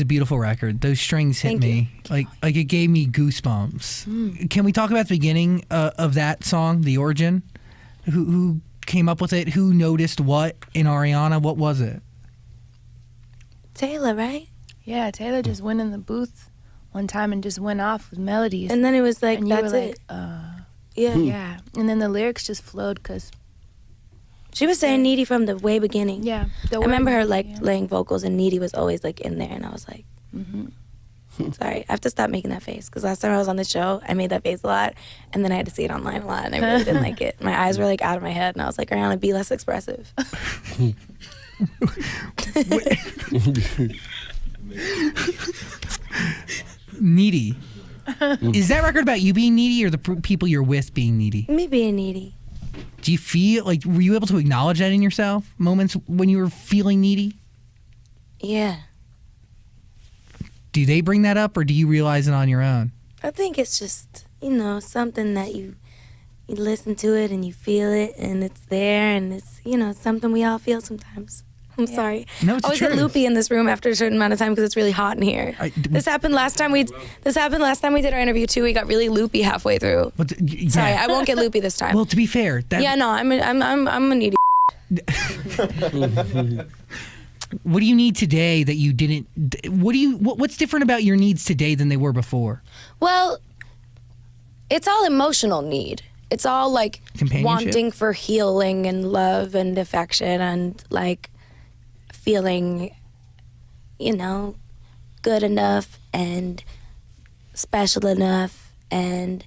beautiful record. Those strings hit Thank me. Like it gave me goosebumps. Can we talk about the beginning of that song, the origin? Who came up with it? Who noticed what in Ariana? What was it? Taylor, right? Yeah, Taylor just went in the booth one time and just went off with melodies. And then it was like, and you that's were it. Yeah. Yeah. And then the lyrics just flowed because... She was saying Needy from the way beginning. Yeah. I remember her laying vocals and Needy was always like in there and I was like, sorry, I have to stop making that face because last time I was on the show, I made that face a lot and then I had to see it online a lot and I really didn't like it. My eyes were like out of my head and I was like, Ariana, be less expressive. Needy. Is that record about you being needy or the people you're with being needy? Me being needy. Do you feel like, were you able to acknowledge that in yourself? Moments when you were feeling needy? Yeah. Do they bring that up or do you realize it on your own? I think it's just, something that you listen to it and you feel it and it's there and it's, something we all feel sometimes. I'm sorry. No, it's I always get loopy in this room after a certain amount of time because it's really hot in here. This happened last time we did our interview too. We got really loopy halfway through. Sorry, I won't get loopy this time. Well, to be fair, I'm a needy. What do you need today that you didn't? What's different about your needs today than they were before? Well, it's all emotional need. It's all like wanting for healing and love and affection and like feeling, good enough and special enough and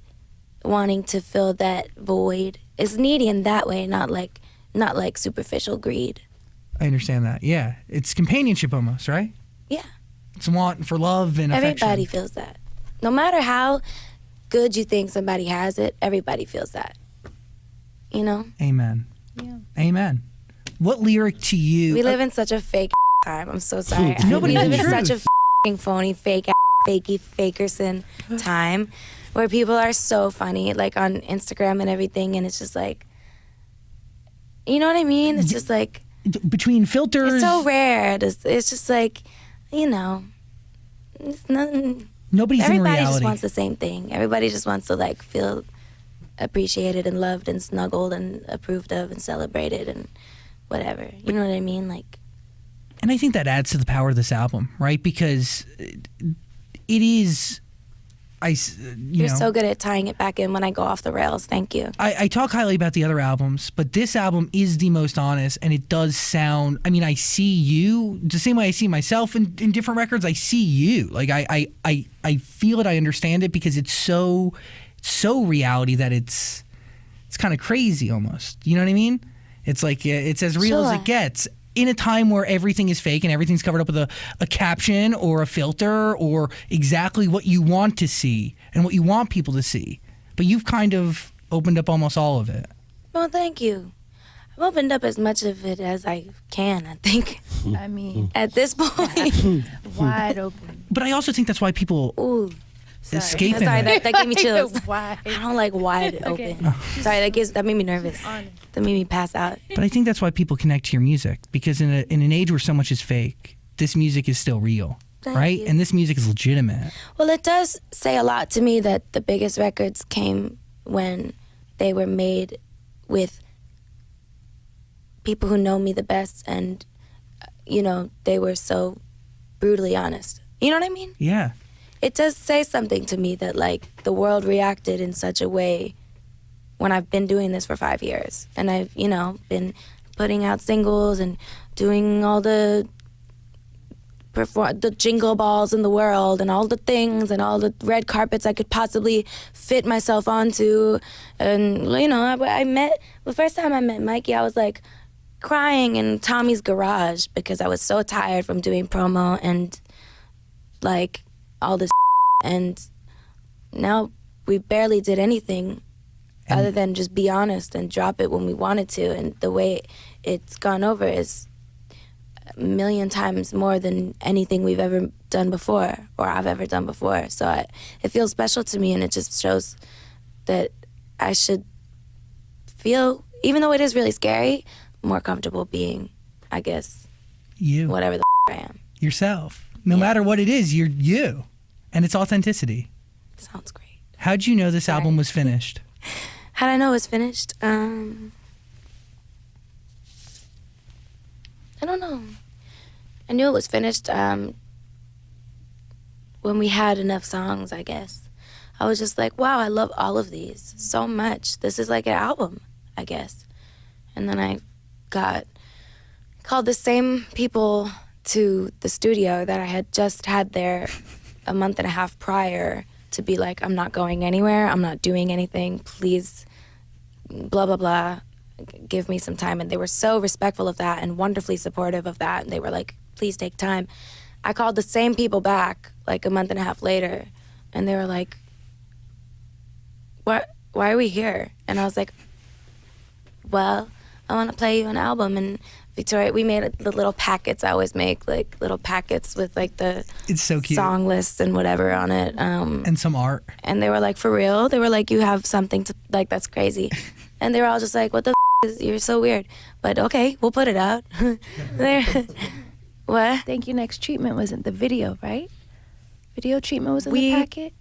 wanting to fill that void. It's needy in that way, not like superficial greed. I understand that. Yeah, it's companionship almost, right? Yeah. It's want for love and affection. Everybody feels that. No matter how good you think somebody has it, everybody feels that. Amen. Yeah. Amen. What lyric to you? We live in such a fake time. I'm so sorry. Nobody we live in truth. such a phony, fakey, fakerson time where people are so funny, like on Instagram and everything, and it's just like, you know what I mean? It's just like between filters. It's so rare. It's just like, it's nothing. Nobody's in reality. Everybody just wants the same thing. Everybody just wants to like feel appreciated and loved and snuggled and approved of and celebrated and whatever. You know what I mean? Like. And I think that adds to the power of this album, right? Because it is, You're so good at tying it back in when I go off the rails. Thank you. I talk highly about the other albums, but this album is the most honest, and it does sound. I mean, I see you the same way I see myself in different records. I see you, like I feel it. I understand it because it's so reality that it's kind of crazy almost. You know what I mean? It's like it's as real as it gets. In a time where everything is fake and everything's covered up with a caption or a filter or exactly what you want to see and what you want people to see. But you've kind of opened up almost all of it. Well, thank you. I've opened up as much of it as I can, I think. I mean, at this point. Wide open. But I also think that's why people escape in Sorry, it. that gave me chills. Wide. I don't like wide open. Sorry, that made me nervous. That made me pass out. But I think that's why people connect to your music, because in an age where so much is fake, this music is still real, right? You. And this music is legitimate. Well, it does say a lot to me that the biggest records came when they were made with people who know me the best and, they were so brutally honest. You know what I mean? Yeah. It does say something to me that, like, the world reacted in such a way when I've been doing this for 5 years. And I've, been putting out singles and doing all the jingle balls in the world and all the things and all the red carpets I could possibly fit myself onto. And, the first time I met Mikey, I was, like, crying in Tommy's garage because I was so tired from doing promo and, like, all this and now we barely did anything other than just be honest and drop it when we wanted to, and the way it's gone over is a million times more than anything we've ever done before or I've ever done before. So it feels special to me, and it just shows that I should feel, even though it is really scary, more comfortable being, I guess, you, whatever the I am. Yourself. No matter what it is, you're you. And it's authenticity. Sounds great. How'd you know this album was finished? How'd I know it was finished? I don't know. I knew it was finished when we had enough songs, I guess. I was just like, wow, I love all of these so much. This is like an album, I guess. And then I called the same people to the studio that I had just had there a month and a half prior to be like, I'm not going anywhere. I'm not doing anything. Please, blah, blah, blah. Give me some time. And they were so respectful of that and wonderfully supportive of that. And they were like, please take time. I called the same people back like a month and a half later. And they were like, why are we here? And I was like, well, I want to play you an album. And Victoria, we made the little packets I always make, like little packets with like the It's so cute. song lists and whatever on it. And some art. And they were like, for real? They were like, you have something to, like, that's crazy. And they were all just like, what the is, you're so weird. But okay, we'll put it out. What? Thank You Next treatment wasn't the video, right? Video treatment was in the packet?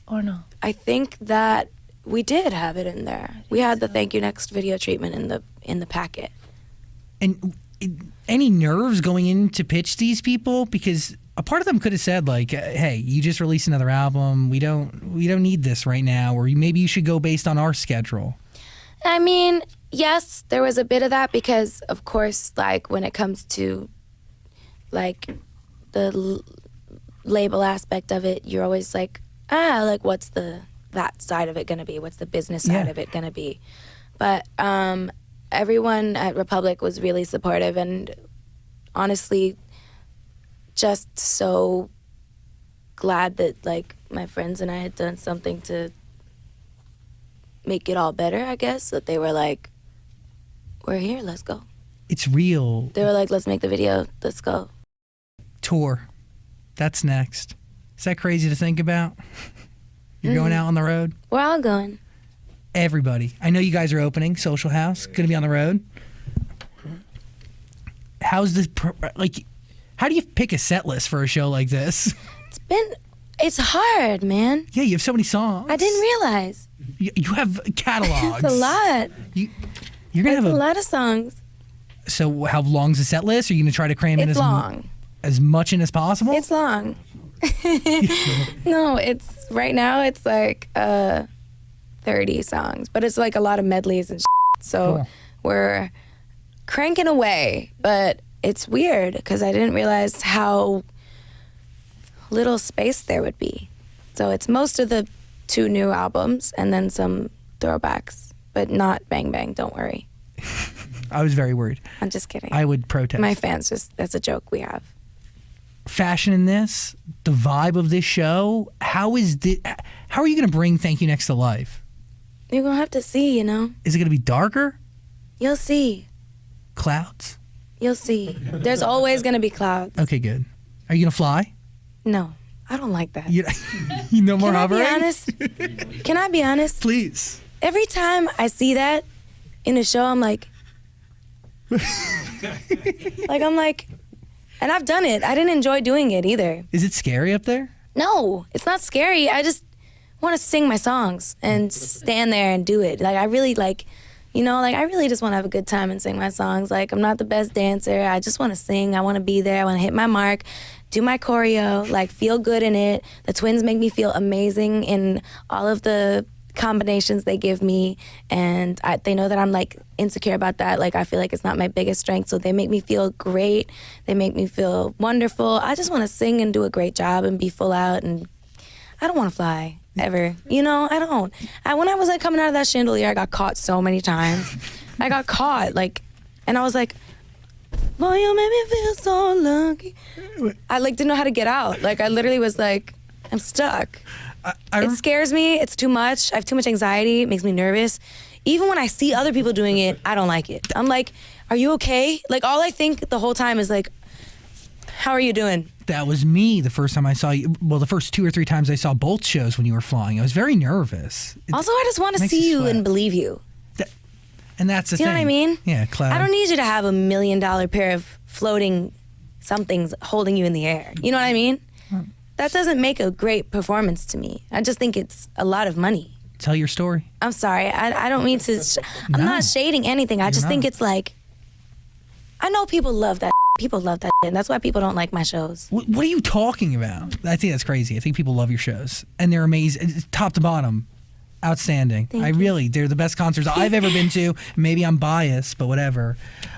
Or no? I think that we did have it in there. We had the Thank You Next video treatment in the packet. And any nerves going in to pitch these people? Because a part of them could have said like, hey, you just released another album. We don't need this right now. Or maybe you should go based on our schedule. I mean, yes, there was a bit of that because, of course, like when it comes to like the label aspect of it, you're always like, like what's that side of it gonna be? What's the business side of it gonna be? But everyone at Republic was really supportive and honestly just so glad that like my friends and I had done something to make it all better, I guess, that they were like, we're here, let's go. It's real. They were like, let's make the video, let's go. Tour. That's next. Is that crazy to think about? You're going out on the road? We're all going. Everybody. I know you guys are opening Social House. Going to be on the road. How's this, like, how do you pick a set list for a show like this? It's hard, man. Yeah, you have so many songs. I didn't realize. You have catalogs. It's a lot. You're going to have a lot of songs. So how long's the set list? Are you going to try to cram in It's long. As much in as possible? It's long. No, it's right now it's like 30 songs, but it's like a lot of medleys and shit. So Cool. We're cranking away, but it's weird because I didn't realize how little space there would be. So it's most of the 2 new albums and then some throwbacks, but not Bang Bang, don't worry. I was very worried. I'm just kidding. I would protest. My fans that's a joke we have. Fashion in this, the vibe of this show, how are you going to bring Thank You Next to life? You're going to have to see, you know? Is it going to be darker? You'll see. Clouds? You'll see. There's always going to be clouds. Okay, good. Are you going to fly? No, I don't like that. You no more Can I hovering? be honest? Can I be honest? Please. Every time I see that in a show, I'm like, and I've done it. I didn't enjoy doing it either. Is it scary up there? No, it's not scary. I just want to sing my songs and stand there and do it. Like, I really I really just want to have a good time and sing my songs. Like, I'm not the best dancer. I just want to sing. I want to be there. I want to hit my mark, do my choreo, like, feel good in it. The twins make me feel amazing in all of the combinations they give me, and they know that I'm like insecure about that. Like, I feel like it's not my biggest strength, so they make me feel great. They make me feel wonderful. I just want to sing and do a great job and be full out, and I don't want to fly ever. You know, I don't. When I was like coming out of that chandelier, I got caught so many times. I got caught, like, and I was like, boy, you made me feel so lucky. I like didn't know how to get out. Like, I literally was like, I'm stuck. It scares me. It's too much. I have too much anxiety. It makes me nervous. Even when I see other people doing it, I don't like it. I'm like, are you okay? Like, all I think the whole time is like, how are you doing? That was me the first time I saw you. Well, the first 2 or 3 times I saw both shows when you were flying. I was very nervous. Also, I just want to see you and believe you. And that's the thing. Do you know what I mean? Yeah, cloud. I don't need you to have $1 million pair of floating something's holding you in the air. You know what I mean? That doesn't make a great performance to me. I just think it's a lot of money. Tell your story. I'm sorry. I don't mean to. I'm not shading anything. I just think it's like, I know people love that. People love that, and that's why people don't like my shows. What are you talking about? I think that's crazy. I think people love your shows, and they're amazing, top to bottom, outstanding. They're the best concerts I've ever been to. Maybe I'm biased, but whatever.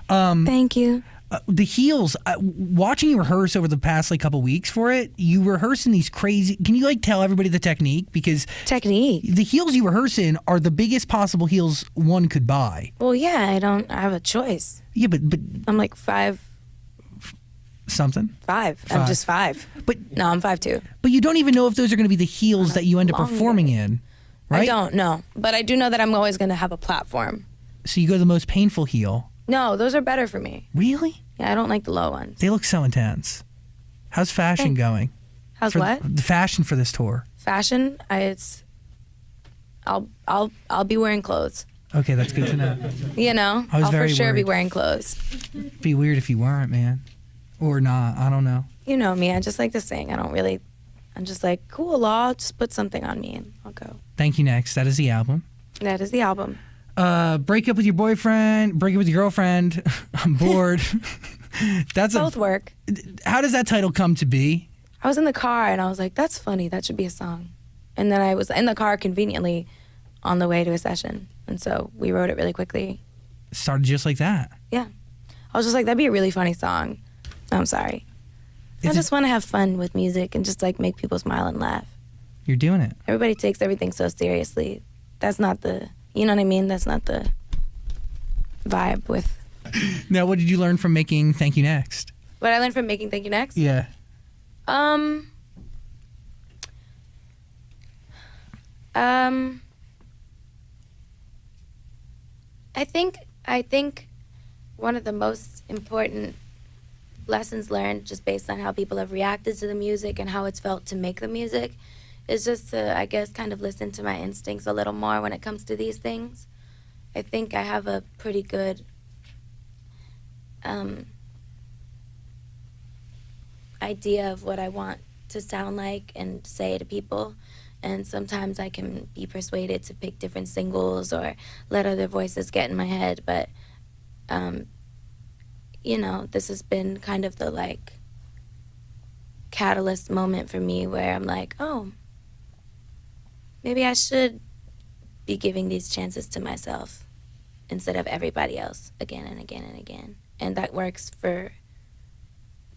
Thank you. The heels, watching you rehearse over the past couple weeks for it, you rehearse in these crazy. Can you tell everybody the technique? Because the heels you rehearse in are the biggest possible heels one could buy. Well, yeah, I have a choice. Yeah, but I'm like 5 something. 5. I'm just 5. But no, I'm 5'2". But you don't even know if those are going to be the heels that you end up performing in, right? I don't know, but I do know that I'm always going to have a platform. So you go to the most painful heel. No, those are better for me. Really? Yeah, I don't like the low ones. They look so intense. How's fashion going? How's what? The fashion for this tour. Fashion, I'll be wearing clothes. Okay, that's good to know. You know, I'll for sure be wearing clothes. It'd be weird if you weren't, man. Or not, I don't know. You know me, I just like to sing. I'm just like, cool, Law, just put something on me and I'll go. Thank You Next, that is the album. That is the album. Break up with your boyfriend, break up with your girlfriend, I'm bored. Both work. How does that title come to be? I was in the car and I was like, that's funny, that should be a song. And then I was in the car conveniently on the way to a session. And so we wrote it really quickly. It started just like that. Yeah. I was just like, that'd be a really funny song. I'm sorry. I just want to have fun with music and just make people smile and laugh. You're doing it. Everybody takes everything so seriously. That's not the, you know what I mean? That's not the vibe with. Now, what did you learn from making Thank You Next? What I learned from making Thank You Next? Yeah. I think one of the most important lessons learned, just based on how people have reacted to the music and how it's felt to make the music, is just to, I guess, kind of listen to my instincts a little more when it comes to these things. I think I have a pretty good idea of what I want to sound like and say to people. And sometimes I can be persuaded to pick different singles or let other voices get in my head. But, you know, this has been kind of the, catalyst moment for me where I'm like, oh, maybe I should be giving these chances to myself instead of everybody else again and again and again. And that works for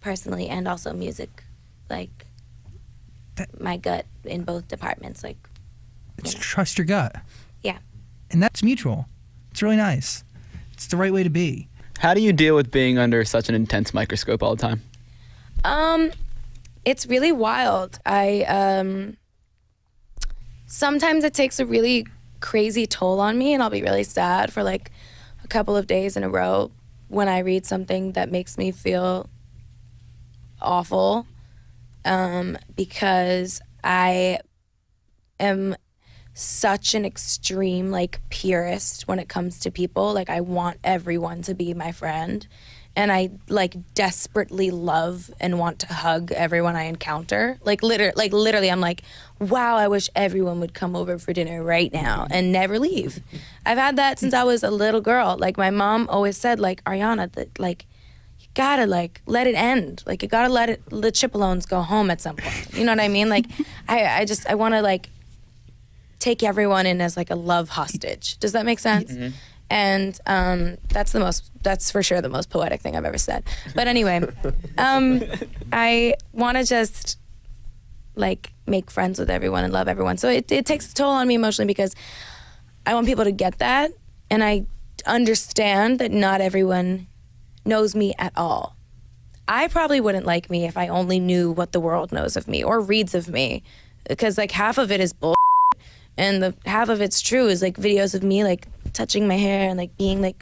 personally and also music, my gut in both departments. Trust your gut. Yeah. And that's mutual. It's really nice. It's the right way to be. How do you deal with being under such an intense microscope all the time? It's really wild. Sometimes it takes a really crazy toll on me and I'll be really sad for a couple of days in a row when I read something that makes me feel awful, because I am such an extreme purist when it comes to people. I want everyone to be my friend, and I desperately love and want to hug everyone I encounter. Literally I'm like, wow, I wish everyone would come over for dinner right now and never leave. I've had that since I was a little girl. My mom always said, Ariana, that you gotta let it end. You gotta let the Chipolones go home at some point. You know what I mean? I want to take everyone in as a love hostage. Does that make sense? Mm-hmm. And that's for sure the most poetic thing I've ever said. But anyway, I want to just make friends with everyone and love everyone. So it takes a toll on me emotionally because I want people to get that. And I understand that not everyone knows me at all. I probably wouldn't like me if I only knew what the world knows of me or reads of me, because half of it is bull. And the half of it's true is videos of me touching my hair and being a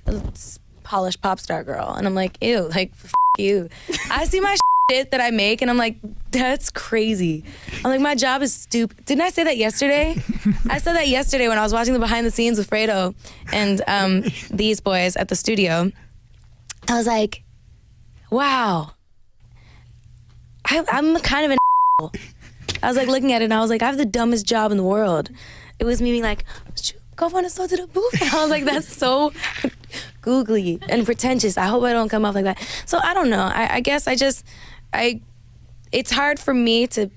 polished pop star girl. And I'm like, ew, f you. I see my shit that I make and I'm like, that's crazy. I'm like, my job is stupid. Didn't I say that yesterday? I said that yesterday when I was watching the behind the scenes with Fredo and these boys at the studio. I was like, wow, I'm kind of an I was like looking at it and I was like, I have the dumbest job in the world. It was me being like, go find a store to the booth. And I was like, that's so googly and pretentious. I hope I don't come off like that. So I don't know. I guess it's hard for me to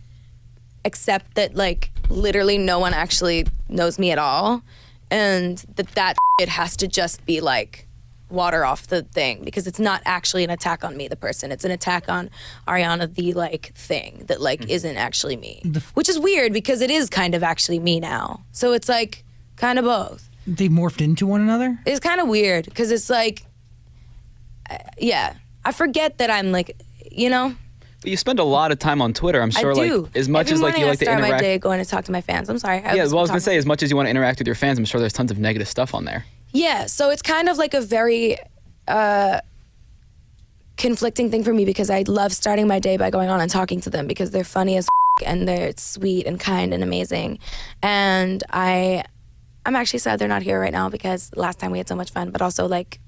accept that like literally no one actually knows me at all. And that it has to just be like water off the thing, because it's not actually an attack on me, the person. It's an attack on Ariana, the like thing that like isn't actually me, which is weird because it is kind of actually me now. So it's like kind of both. They morphed into one another? It's kind of weird because it's like, yeah, I forget that I'm like, you know. But you spend a lot of time on Twitter. I'm sure, I do. like as much Every as like you like to morning I start interact. my day going to talk to my fans. I'm sorry. Yeah, well, I was gonna say, as much as you want to interact with your fans, I'm sure there's tons of negative stuff on there. Yeah, so it's kind of like a very conflicting thing for me because I love starting my day by going on and talking to them because they're funny as and they're sweet and kind and amazing. And I'm actually sad they're not here right now because last time we had so much fun, but also like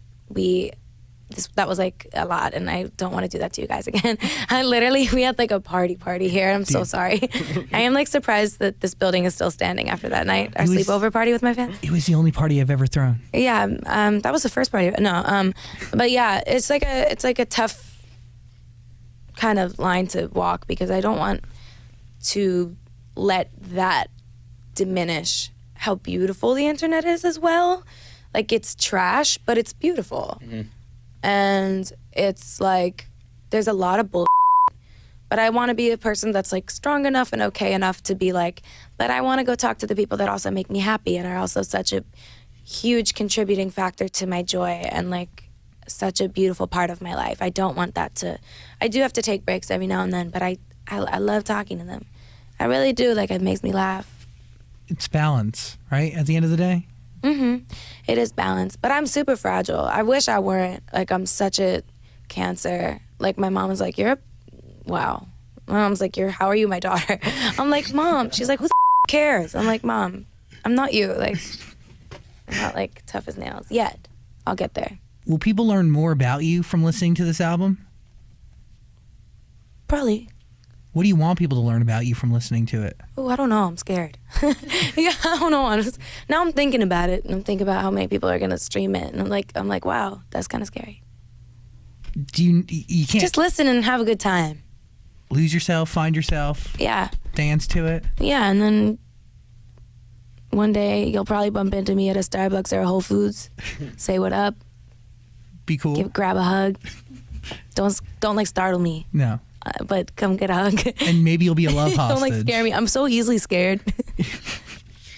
that was like a lot and I don't want to do that to you guys again. We had like a party here. I'm so sorry. I am like surprised that this building is still standing after that night, our sleepover party with my fans. It was the only party I've ever thrown. Yeah, that was the first party. No, but yeah, it's like a tough kind of line to walk because I don't want to let that diminish how beautiful the internet is as well. Like it's trash, but it's beautiful. Mm-hmm. And it's like, there's a lot of bull, but I want to be a person that's like strong enough and okay enough to be like, but I want to go talk to the people that also make me happy and are also such a huge contributing factor to my joy and like such a beautiful part of my life. I don't want that to, I do have to take breaks every now and then, but I love talking to them. I really do. Like it makes me laugh. It's balance, right? At the end of the day? Mm-hmm. It is balance, but I'm super fragile. I wish I weren't. Like I'm such a Cancer. Like my mom was like, wow. My mom's like, how are you, my daughter? I'm like, Mom. She's like, who the cares? I'm like, Mom, I'm not you. Like, I'm not like tough as nails yet. I'll get there. Will people learn more about you from listening to this album? Probably. What do you want people to learn about you from listening to it? Oh, I don't know. I'm scared. Yeah, I don't know. Now I'm thinking about it, and I'm thinking about how many people are gonna stream it, and I'm like, wow, that's kind of scary. Do you can't just listen and have a good time. Lose yourself, find yourself. Yeah. Dance to it. Yeah, and then one day you'll probably bump into me at a Starbucks or a Whole Foods. Say what up. Be cool. Grab a hug. Don't like startle me. No. But come get a hug. And maybe you'll be a love hostage. Don't like scare me. I'm so easily scared.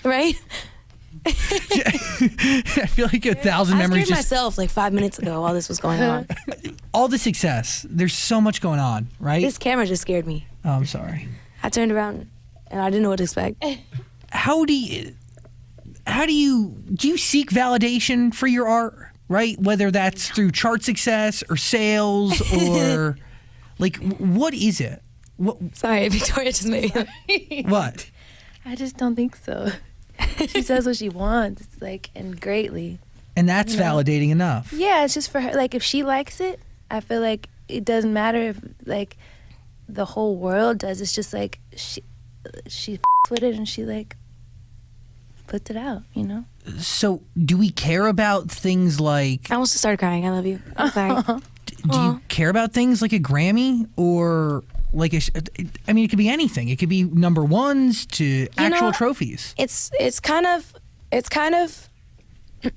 Right? I feel like 1,000 memories. I scared myself like 5 minutes ago while this was going on. All the success. There's so much going on, right? This camera just scared me. Oh, I'm sorry. I turned around and I didn't know what to expect. How do you seek validation for your art, right? Whether that's through chart success or sales or like, what is it? Sorry, Victoria just made me. What? I just don't think so. She says what she wants, like, and greatly. And that's validating enough. Yeah, it's just for her. Like, if she likes it, I feel like it doesn't matter if, like, the whole world does. It's just, like, she with it and she, like, puts it out, you know? So, do we care about things like... I almost started crying. I love you. I'm sorry. Do you care about things like a Grammy or... Like, I mean, it could be anything. It could be number ones to actual trophies. It's kind of.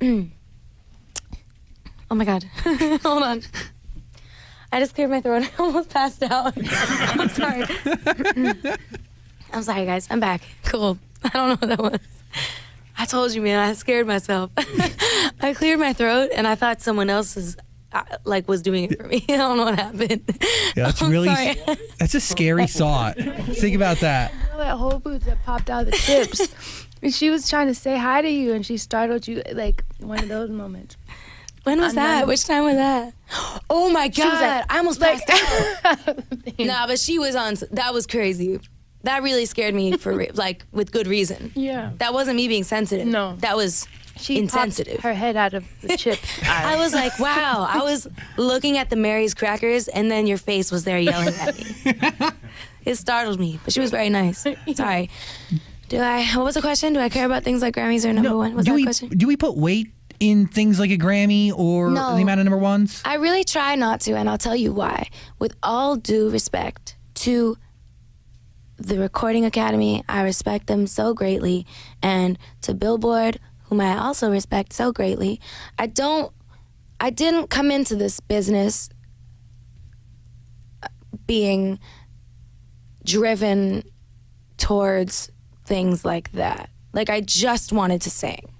Oh my God! Hold on. I just cleared my throat. I almost passed out. I'm sorry. I'm sorry, guys. I'm back. Cool. I don't know what that was. I told you, man. I scared myself. I cleared my throat, and I thought someone else's. Was doing it for me. I don't know what happened. Yeah, that's really, that's a scary thought. Think about that. You know that Whole Foods that popped out the chips. And she was trying to say hi to you and she startled you, like one of those moments. When was that? Which time was that? Oh my God, like, I almost passed out. Nah, but she was on, that was crazy. That really scared me with good reason. Yeah. That wasn't me being sensitive. No. That was She insensitive. popped her head out of the chip. I was like, wow. I was looking at the Mary's crackers, and then your face was there yelling at me. It startled me, but she was very nice. Sorry. What was the question? Do I care about things like Grammys or number one? Was that the question? Do we put weight in things like a Grammy or No. the amount of number ones? I really try not to, and I'll tell you why. With all due respect to the Recording Academy, I respect them so greatly, and to Billboard, whom I also respect so greatly, I didn't come into this business being driven towards things like that. Like, I just wanted to sing.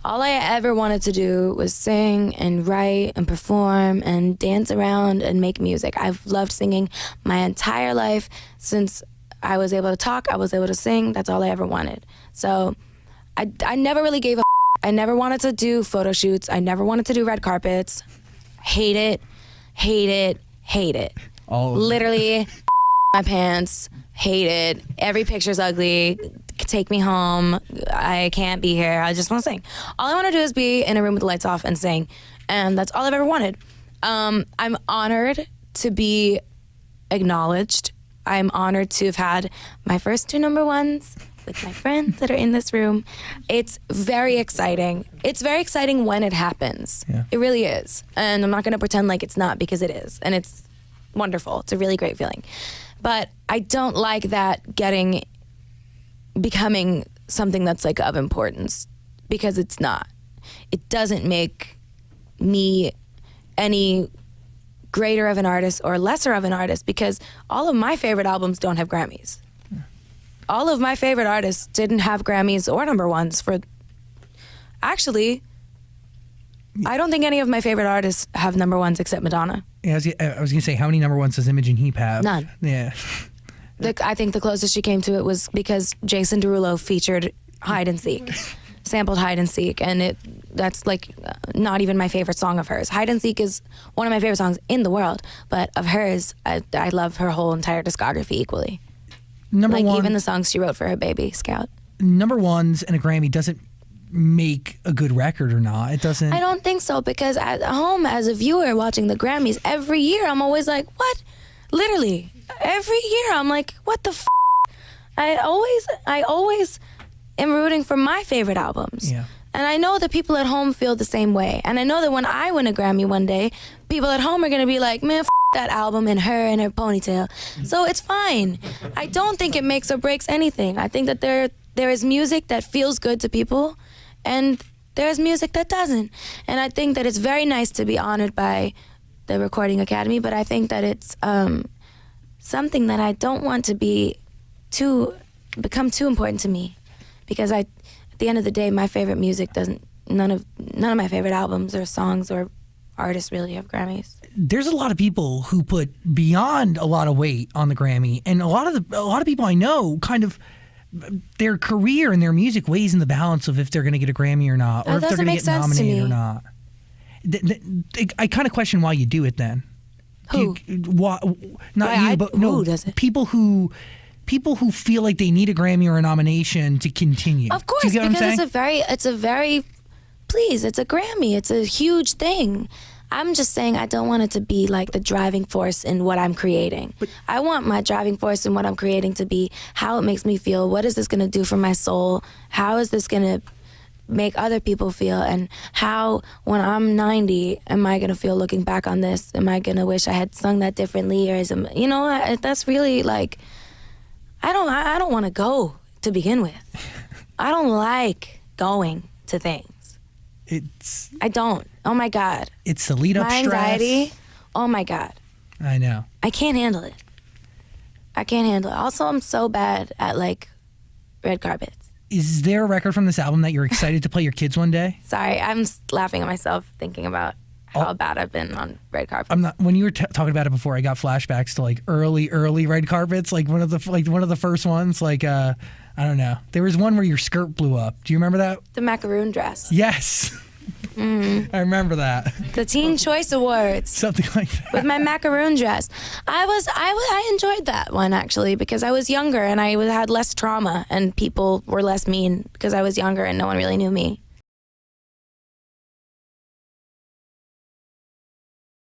All I ever wanted to do was sing and write and perform and dance around and make music. I've loved singing my entire life. Since I was able to talk, I was able to sing. That's all I ever wanted. So I never really gave a I never wanted to do photo shoots. I never wanted to do red carpets. Hate it, hate it, hate it. Literally my pants, hate it. Every picture's ugly. Take me home. I can't be here. I just want to sing. All I want to do is be in a room with the lights off and sing. And that's all I've ever wanted. I'm honored to be acknowledged. I'm honored to have had my first 2 number ones with my friends that are in this room. It's very exciting. It's very exciting when it happens. Yeah. It really is. And I'm not going to pretend like it's not, because it is. And it's wonderful. It's a really great feeling. But I don't like that becoming something that's like of importance, because it's not. It doesn't make me any greater of an artist or lesser of an artist, because all of my favorite albums don't have Grammys. All of my favorite artists didn't have Grammys or number ones for... Actually, I don't think any of my favorite artists have number ones except Madonna. Yeah, I was going to say, how many number ones does Imogen Heap have? None. Yeah. I think the closest she came to it was because Jason Derulo featured Hide and Seek, sampled Hide and Seek, and that's like not even my favorite song of hers. Hide and Seek is one of my favorite songs in the world, but of hers, I love her whole entire discography equally. Number like one, even the songs she wrote for her baby, Scout. Number ones and a Grammy doesn't make a good record or not. It doesn't. I don't think so, because at home as a viewer watching the Grammys, every year I'm always like, what? Literally, every year I'm like, what the f***? I always am rooting for my favorite albums. Yeah. And I know that people at home feel the same way. And I know that when I win a Grammy one day, people at home are going to be like, man, f*** that album and her ponytail. So it's fine. I don't think it makes or breaks anything. I think that there is music that feels good to people, and there's music that doesn't. And I think that it's very nice to be honored by the Recording Academy, but I think that it's something that I don't want to become too important to me, because at the end of the day, my favorite music none of my favorite albums or songs or artists really have Grammys. There's a lot of people who put beyond a lot of weight on the Grammy, and a lot of people I know kind of their career and their music weighs in the balance of if they're going to get a Grammy or not, or if they're going to get nominated or not. I kind of question why you do it then. Who? Who does it? People who feel like they need a Grammy or a nomination to continue. Of course, do you get what I'm saying? it's a Grammy. It's a huge thing. I'm just saying I don't want it to be like the driving force in what I'm creating. I want my driving force in what I'm creating to be how it makes me feel. What is this going to do for my soul? How is this going to make other people feel? And how, when I'm 90, am I going to feel looking back on this? Am I going to wish I had sung that differently? Or that's really like, I don't want to go to begin with. I don't like going to things. I don't. Oh my God. It's the lead up my stress. Anxiety. Oh my God. I know. I can't handle it. Also, I'm so bad at like red carpets. Is there a record from this album that you're excited to play your kids one day? Sorry, I'm laughing at myself thinking about how bad I've been on red carpets. I'm not. When you were talking about it before, I got flashbacks to like early red carpets, like one of the first ones. Like I don't know. There was one where your skirt blew up. Do you remember that? The macaroon dress. Yes. I remember that. The Teen Choice Awards. Something like that. With my macaroon dress. I enjoyed that one actually, because I was younger and I had less trauma and people were less mean because I was younger and no one really knew me.